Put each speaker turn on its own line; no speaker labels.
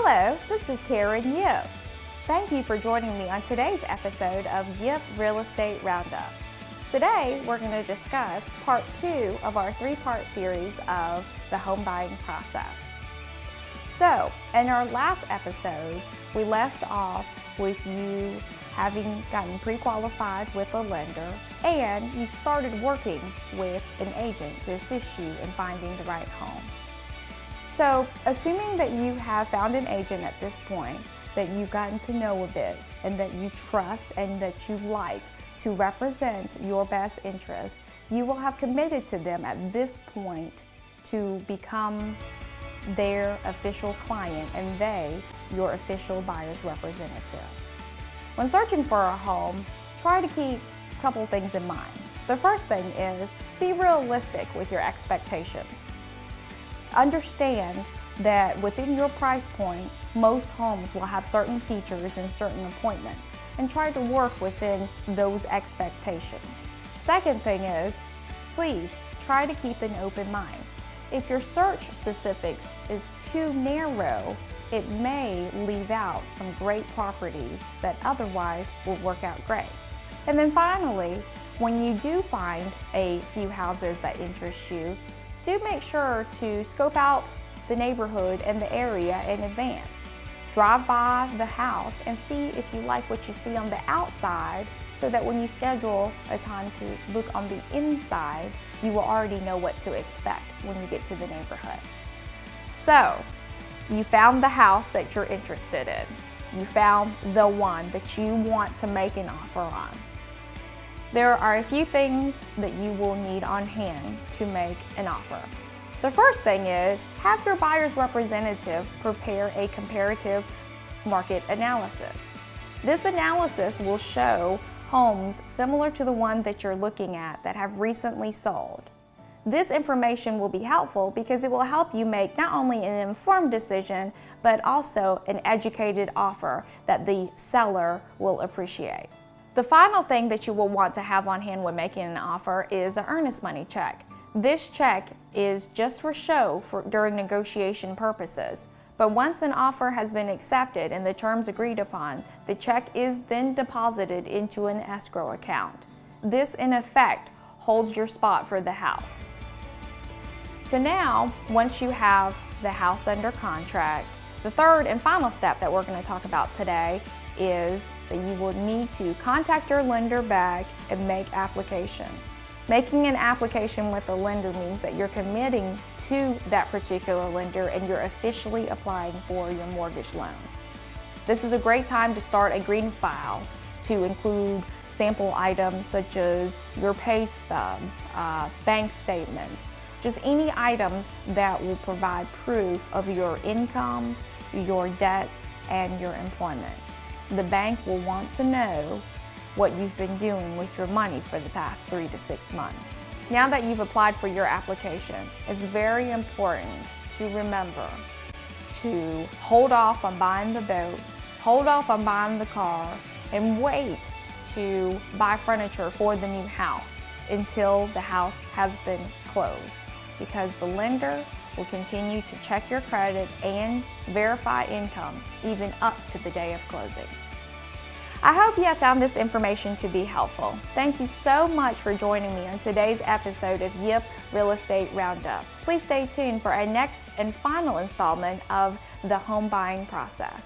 Hello, this is Karen Yip. Thank you for joining me on today's episode of Yip Real Estate Roundup. Today, we're going to discuss part 2 of our 3-part series of the home buying process. So, in our last episode, we left off with you having gotten pre-qualified with a lender and you started working with an agent to assist you in finding the right home. So, assuming that you have found an agent at this point, that you've gotten to know a bit, and that you trust and that you like to represent your best interests, you will have committed to them at this point to become their official client and they your official buyer's representative. When searching for a home, try to keep a couple things in mind. The first thing is be realistic with your expectations. Understand that within your price point, most homes will have certain features and certain appointments, and try to work within those expectations. Second thing is, please try to keep an open mind. If your search specifics is too narrow, it may leave out some great properties that otherwise will work out great. And then finally, when you do find a few houses that interest you, do make sure to scope out the neighborhood and the area in advance. Drive by the house and see if you like what you see on the outside, so that when you schedule a time to look on the inside, you will already know what to expect when you get to the neighborhood. So, you found the house that you're interested in. You found the one that you want to make an offer on. There are a few things that you will need on hand to make an offer. The first thing is, have your buyer's representative prepare a comparative market analysis. This analysis will show homes similar to the one that you're looking at that have recently sold. This information will be helpful because it will help you make not only an informed decision, but also an educated offer that the seller will appreciate. The final thing that you will want to have on hand when making an offer is an earnest money check. This check is just for show during negotiation purposes, but once an offer has been accepted and the terms agreed upon, the check is then deposited into an escrow account. This, in effect, holds your spot for the house. So now, once you have the house under contract, the third and final step that we're going to talk about today is that you will need to contact your lender back and make application. Making an application with a lender means that you're committing to that particular lender and you're officially applying for your mortgage loan. This is a great time to start a green file to include sample items such as your pay stubs, bank statements, just any items that will provide proof of your income, your debts, and your employment. The bank will want to know what you've been doing with your money for the past 3 to 6 months. Now that you've applied for your application, it's very important to remember to hold off on buying the boat, hold off on buying the car, and wait to buy furniture for the new house until the house has been closed, because the lender will continue to check your credit and verify income even up to the day of closing. I hope you have found this information to be helpful. Thank you so much for joining me on today's episode of Yip Real Estate Roundup. Please stay tuned for our next and final installment of the home buying process.